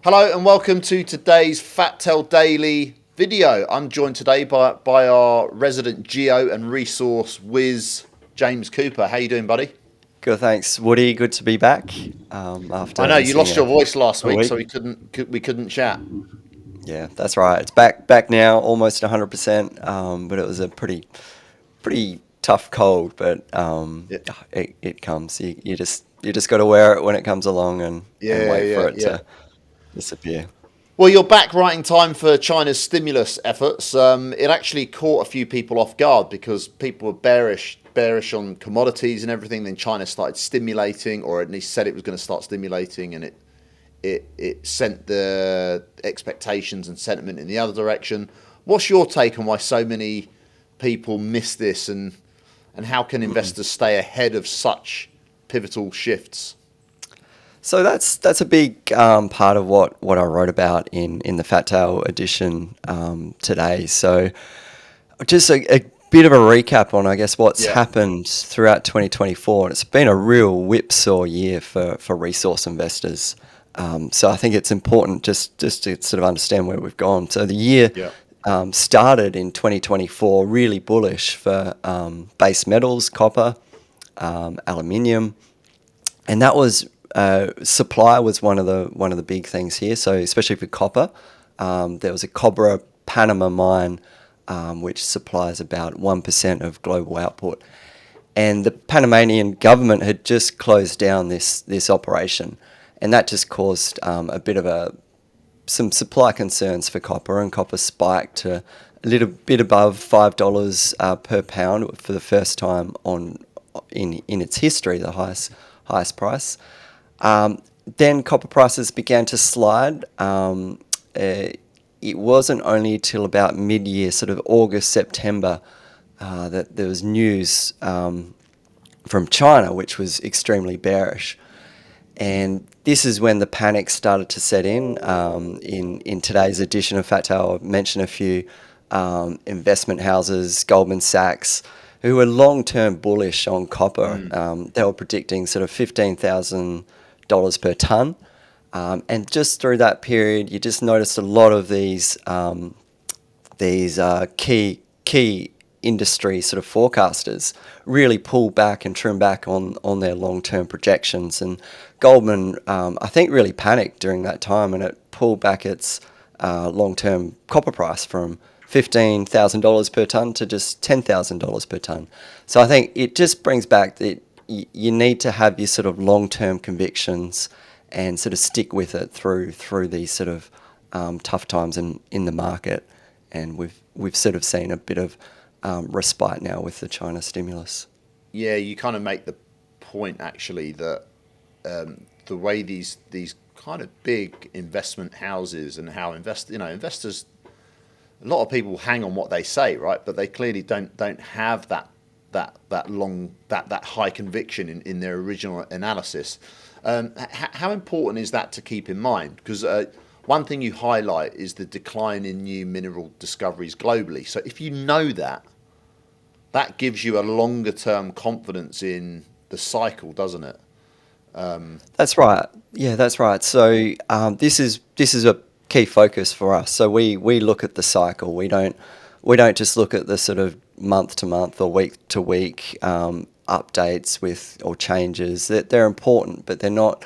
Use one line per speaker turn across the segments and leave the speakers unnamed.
Hello and welcome to today's Fat Tail Daily video. I'm joined today by our resident geo and resource whiz, James Cooper. How you doing, buddy?
Good, thanks, Woody. Good to be back
I
after
know you
missing
lost your voice last
a
week,
week.
so we couldn't chat.
Yeah, that's right. It's back now, almost 100%. But it was a pretty tough cold. But
Yeah,
it comes. You just got to wear it when it comes along and
yeah,
wait
yeah,
for it
yeah.
to disappear.
Well, you're back right in time for China's stimulus efforts. It actually caught a few people off guard because people were bearish on commodities and everything. Then China started stimulating, or at least said it was going to start stimulating, and it sent the expectations and sentiment in the other direction. What's your take on why so many people miss this, and how can investors stay ahead of such pivotal shifts?
So that's a big part of what I wrote about in the Fat Tail edition today. So just a bit of a recap on, I guess, what's
Yeah.
happened throughout 2024. And it's been a real whipsaw year for resource investors. So I think it's important just to sort of understand where we've gone. So the year
Yeah.
started in 2024 really bullish for base metals, copper, aluminium, and that was supply was one of the big things here. So especially for copper, there was a Cobra Panama mine which supplies about 1% of global output, and the Panamanian government had just closed down this operation, and that just caused a bit of some supply concerns for copper, and copper spiked to a little bit above $5 per pound for the first time in its history, the highest price. Then copper prices began to slide. It wasn't only till about mid-year, sort of August, September, that there was news from China, which was extremely bearish. And this is when the panic started to set in. In today's edition of Fat Tail, I mentioned a few investment houses, Goldman Sachs, who were long-term bullish on copper. They were predicting sort of $15,000 per ton. And just through that period, you just noticed a lot of these key industry sort of forecasters really pull back and trim back on their long-term projections. And Goldman, I think, really panicked during that time, and it pulled back its long-term copper price from $15,000 per ton to just $10,000 per ton. So I think it just brings back that you need to have your sort of long-term convictions and sort of stick with it through these sort of tough times in the market. And we've sort of seen a bit of respite now with the China stimulus.
Yeah, you kind of make the point actually that the way these kind of big investment houses and how investors, a lot of people hang on what they say, right? But they clearly don't have that high conviction in their original analysis. How important is that to keep in mind? Because one thing you highlight is the decline in new mineral discoveries globally. So if you know that gives you a longer term confidence in the cycle, doesn't it?
That's right. Yeah, that's right. So this is a key focus for us. So we look at the cycle. We don't just look at the sort of month to month or week to week updates with or changes. They're important, but they're not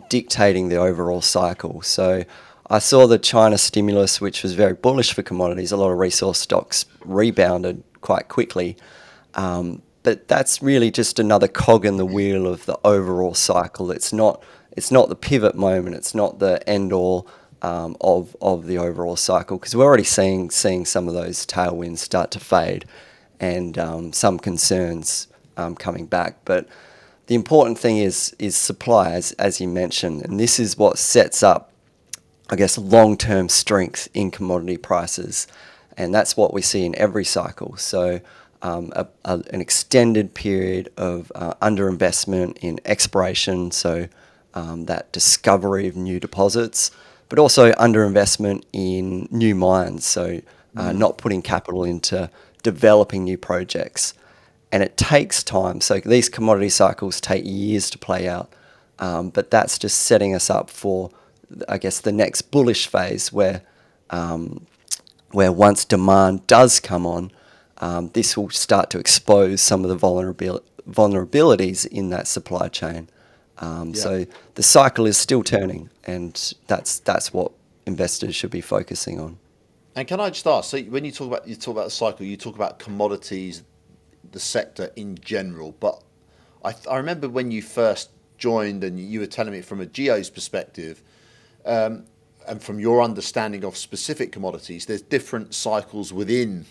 dictating the overall cycle. So I saw the China stimulus, which was very bullish for commodities. A lot of resource stocks rebounded quite quickly. But that's really just another cog in the wheel of the overall cycle. It's not the pivot moment. It's not the end all of the overall cycle, because we're already seeing some of those tailwinds start to fade, and some concerns coming back. But the important thing is supply, as you mentioned, and this is what sets up, I guess, long-term strength in commodity prices, and that's what we see in every cycle. So an extended period of underinvestment in exploration, so that discovery of new deposits, but also underinvestment in new mines, so not putting capital into developing new projects. And it takes time. So these commodity cycles take years to play out. But that's just setting us up for, I guess, the next bullish phase where once demand does come on, this will start to expose some of the vulnerabilities in that supply chain.
Yeah.
So the cycle is still turning, and that's what investors should be focusing on.
And can I just ask? So when you talk about the cycle, you talk about commodities, the sector in general. But I remember when you first joined, and you were telling me from a geo's perspective, and from your understanding of specific commodities, there's different cycles within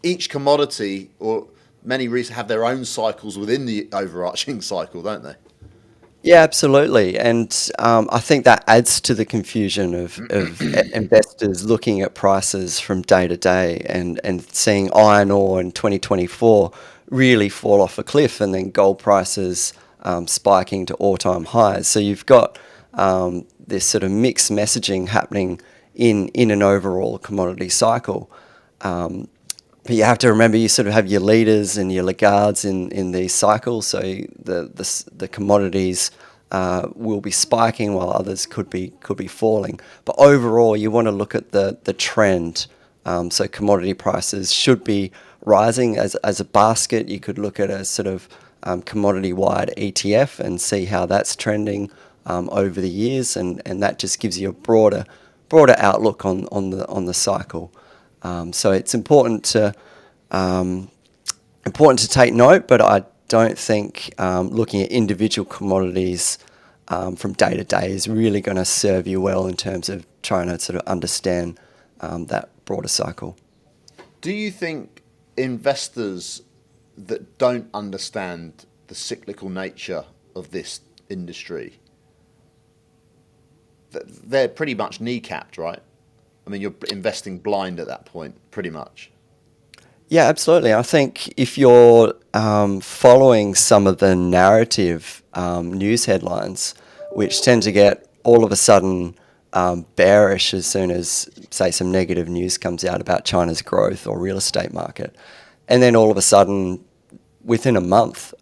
each commodity, or many have their own cycles within the overarching cycle, don't they?
Yeah, absolutely. And I think that adds to the confusion of investors looking at prices from day to day and seeing iron ore in 2024 really fall off a cliff and then gold prices spiking to all-time highs. So you've got this sort of mixed messaging happening in an overall commodity cycle. But you have to remember, you sort of have your leaders and your laggards in these cycles. So the commodities will be spiking while others could be falling. But overall, you want to look at the trend. So commodity prices should be rising as a basket. You could look at a sort of commodity-wide ETF and see how that's trending over the years, and that just gives you a broader outlook on the cycle. So it's important to take note, but I don't think looking at individual commodities from day to day is really going to serve you well in terms of trying to sort of understand that broader cycle.
Do you think investors that don't understand the cyclical nature of this industry, they're pretty much kneecapped, right? I mean, you're investing blind at that point, pretty much.
Yeah, absolutely. I think if you're following some of the narrative news headlines, which tend to get all of a sudden bearish as soon as, say, some negative news comes out about China's growth or real estate market, and then all of a sudden, within a month,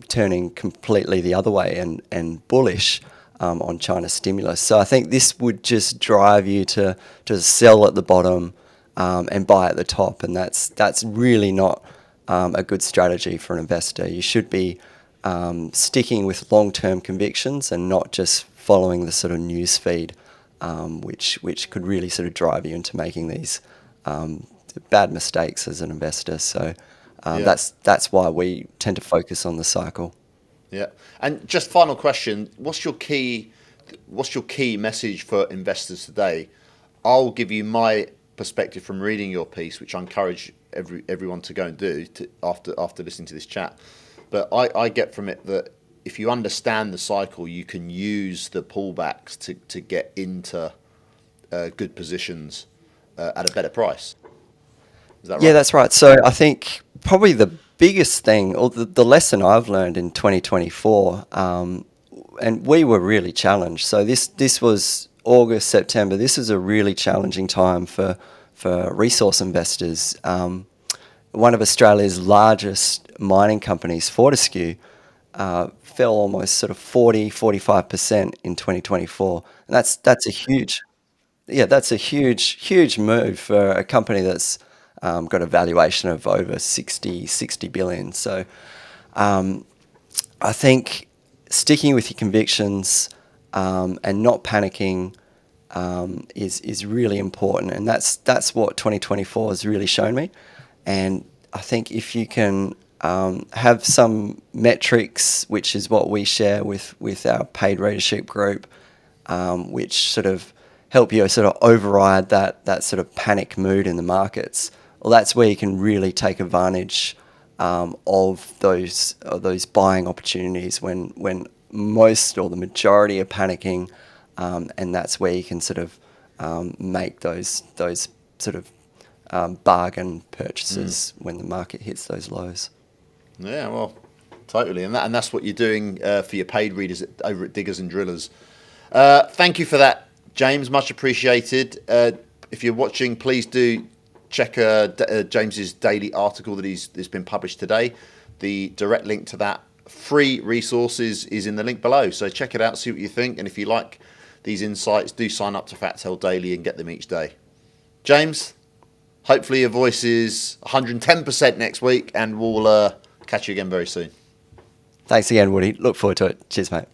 turning completely the other way and bullish on China's stimulus. So I think this would just drive you to sell at the bottom and buy at the top, and that's really not a good strategy for an investor. You should be sticking with long-term convictions and not just following the sort of news feed, which could really sort of drive you into making these bad mistakes as an investor. So
Yeah.
that's why we tend to focus on the cycle.
Yeah. And just final question, what's your key message for investors today? I'll give you my perspective from reading your piece, which I encourage everyone to go and do after listening to this chat. But I get from it that if you understand the cycle, you can use the pullbacks to get into good positions at a better price. Is that
Yeah,
right?
that's right. So I think probably the biggest thing, or the lesson I've learned in 2024, and we were really challenged. So this was August, September. This is a really challenging time for resource investors. One of Australia's largest mining companies, Fortescue, fell almost sort of 45% in 2024. And that's a huge, yeah, that's a huge move for a company that's got a valuation of over 60 billion. So I think sticking with your convictions and not panicking is really important, and that's what 2024 has really shown me. And I think if you can have some metrics, which is what we share with our paid readership group, which sort of help you sort of override that sort of panic mood in the markets. Well, that's where you can really take advantage of those buying opportunities when most or the majority are panicking, and that's where you can sort of make those sort of bargain purchases when the market hits those lows.
Yeah, well, totally, and that's what you're doing for your paid readers over at Diggers and Drillers. Thank you for that, James. Much appreciated. If you're watching, please do check James's daily article that's been published today. The direct link to that free resources is in the link below. So check it out, see what you think. And if you like these insights, do sign up to FatTel Daily and get them each day. James, hopefully your voice is 110% next week, and we'll catch you again very soon.
Thanks again, Woody. Look forward to it. Cheers, mate.